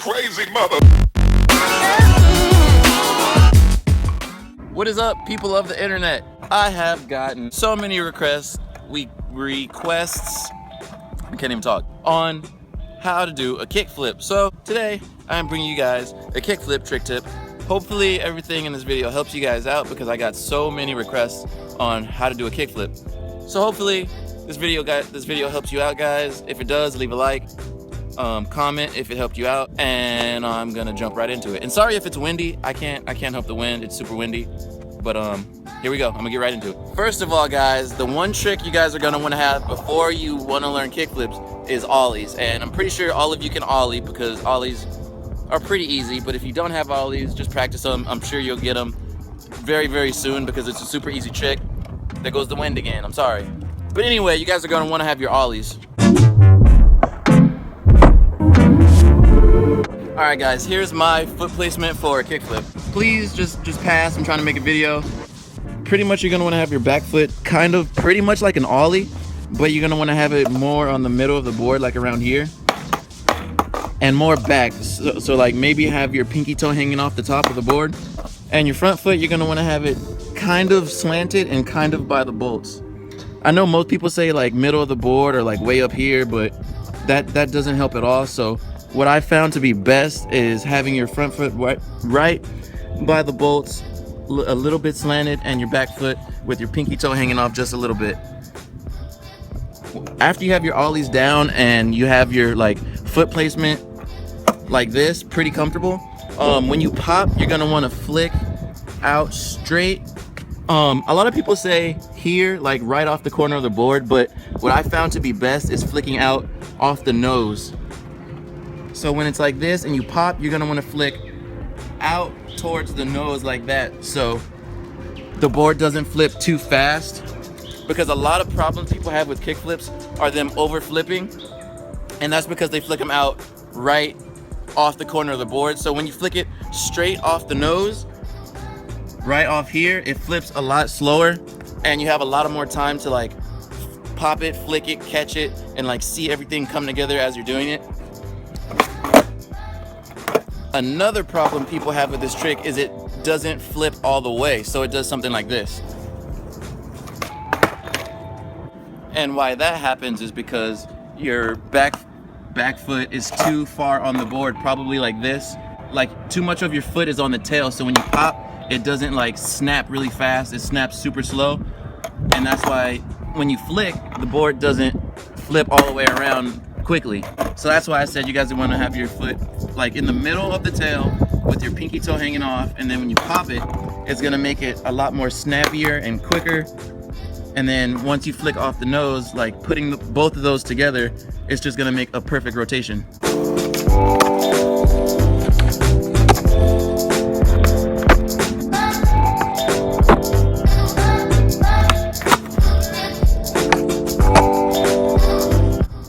crazy mother. What is up, people of the internet? I have gotten so many requests, I can't even talk, on how to do a kickflip. So today, I am bringing you guys a kickflip trick tip. Hopefully everything in this video helps you guys out because I got so many requests on how to do a kickflip. So hopefully this video helps you out, guys. If it does, leave a like, comment if it helped you out, and I'm gonna jump right into it. And sorry if it's windy, I can't help the wind, it's super windy. But here we go, I'm gonna get right into it. First of all, guys, the one trick you guys are gonna wanna have before you wanna learn kickflips is ollies. And I'm pretty sure all of you can ollie because ollies are pretty easy, but if you don't have ollies, just practice them. I'm sure you'll get them very, very soon because it's a super easy trick. There goes the wind again, I'm sorry. But anyway, you guys are gonna wanna have your ollies. Alright guys, here's my foot placement for a kickflip. Please just pass, I'm trying to make a video. Pretty much you're gonna wanna have your back foot kind of pretty much like an ollie, but you're gonna wanna have it more on the middle of the board, like around here. And more back, so like maybe have your pinky toe hanging off the top of the board. And your front foot, you're gonna wanna have it kind of slanted and kind of by the bolts. I know most people say like middle of the board or like way up here, but that doesn't help at all. So what I found to be best is having your front foot right by the bolts, a little bit slanted, and your back foot with your pinky toe hanging off just a little bit. After you have your ollies down and you have your like foot placement like this, pretty comfortable, when you pop, you're gonna want to flick out straight. A lot of people say here, like right off the corner of the board, but what I found to be best is flicking out off the nose. So when it's like this and you pop, you're gonna wanna flick out towards the nose like that, so the board doesn't flip too fast. Because a lot of problems people have with kickflips are them over flipping, and that's because they flick them out right off the corner of the board. So when you flick it straight off the nose, right off here, it flips a lot slower, and you have a lot of more time to like pop it, flick it, catch it, and like see everything come together as you're doing it. Another problem people have with this trick is it doesn't flip all the way, so it does something like this. And why that happens is because your back foot is too far on the board, probably like this. Like too much of your foot is on the tail, so when you pop, it doesn't like snap really fast, it snaps super slow. And that's why when you flick, the board doesn't flip all the way around quickly. So that's why I said you guys want to have your foot like in the middle of the tail with your pinky toe hanging off, and then when you pop it, it's gonna make it a lot more snappier and quicker. And then once you flick off the nose, like putting both of those together, it's just gonna make a perfect rotation.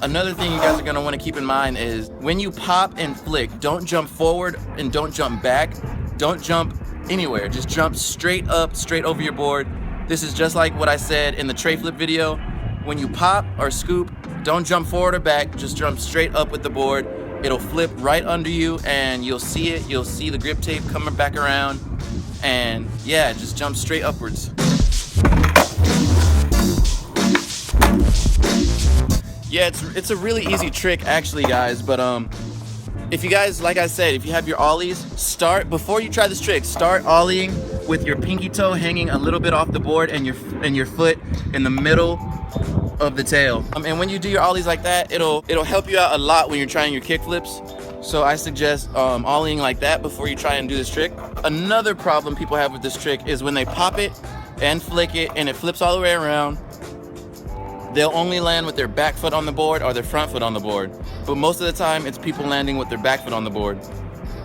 Another thing you guys are gonna wanna keep in mind is when you pop and flick, don't jump forward and don't jump back. Don't jump anywhere, just jump straight up, straight over your board. This is just like what I said in the tray flip video. When you pop or scoop, don't jump forward or back, just jump straight up with the board. It'll flip right under you and you'll see it. You'll see the grip tape coming back around, and yeah, just jump straight upwards. Yeah, it's a really easy trick actually, guys, but if you guys, like I said, if you have your ollies, before you try this trick, start ollieing with your pinky toe hanging a little bit off the board and your foot in the middle of the tail. And when you do your ollies like that, it'll help you out a lot when you're trying your kick flips. So I suggest ollieing like that before you try and do this trick. Another problem people have with this trick is when they pop it and flick it and it flips all the way around, they'll only land with their back foot on the board or their front foot on the board. But most of the time, it's people landing with their back foot on the board.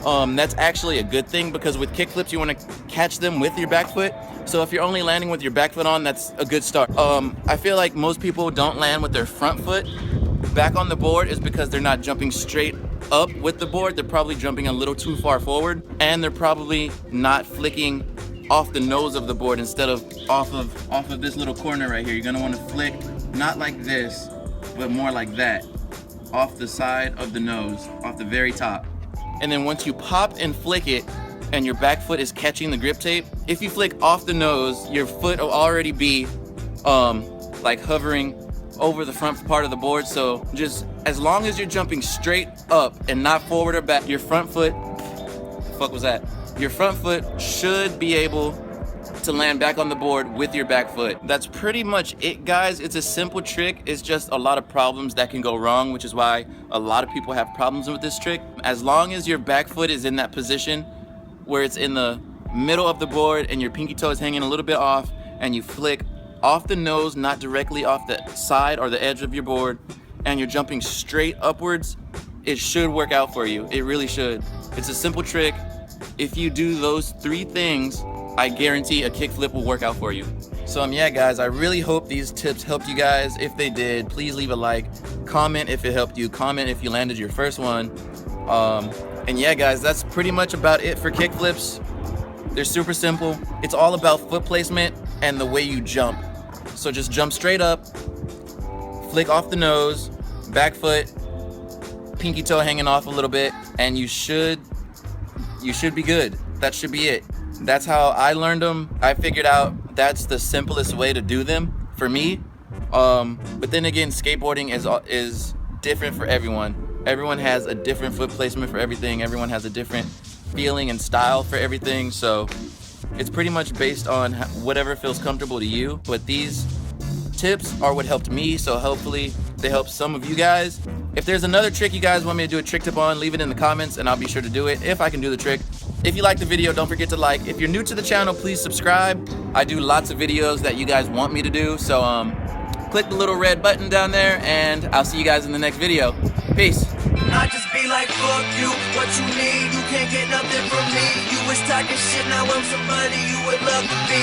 That's actually a good thing because with kickflips, you want to catch them with your back foot. So if you're only landing with your back foot on, that's a good start. I feel like most people don't land with their front foot back on the board is because they're not jumping straight up with the board. They're probably jumping a little too far forward, and they're probably not flicking off the nose of the board instead of off of this little corner right here. You're gonna want to flick not like this, but more like that, off the side of the nose, off the very top. and then once you pop and flick it and your back foot is catching the grip tape, if you flick off the nose, your foot will already be like hovering over the front part of the board. So just as long as you're jumping straight up and not forward or back, your front foot, your front foot should be able to land back on the board with your back foot. That's pretty much it, guys. It's a simple trick. It's just a lot of problems that can go wrong, which is why a lot of people have problems with this trick. As long as your back foot is in that position where it's in the middle of the board and your pinky toe is hanging a little bit off, and you flick off the nose, not directly off the side or the edge of your board, and you're jumping straight upwards, it should work out for you. It really should. It's a simple trick. If you do those 3 things, I guarantee a kickflip will work out for you. So yeah, guys, I really hope these tips helped you guys. If they did, please leave a like, comment if it helped you, comment if you landed your first one. And yeah, guys, that's pretty much about it for kickflips. They're super simple. It's all about foot placement and the way you jump. So just jump straight up, flick off the nose, back foot, pinky toe hanging off a little bit, and you should be good. That should be it. That's how I learned them. I figured out that's the simplest way to do them for me. But then again, skateboarding is different for everyone. Everyone has a different foot placement for everything. Everyone has a different feeling and style for everything. So it's pretty much based on whatever feels comfortable to you. But these tips are what helped me, so hopefully they help some of you guys. If there's another trick you guys want me to do a trick tip on, leave it in the comments and I'll be sure to do it if I can do the trick. If you like the video, don't forget to like. If you're new to the channel, please subscribe. I do lots of videos that you guys want me to do, so click the little red button down there, and I'll see you guys in the next video. Peace. I just be like, fuck you, what you need, you can't get nothing from me. You was talking shit, now I'm somebody you would love to be.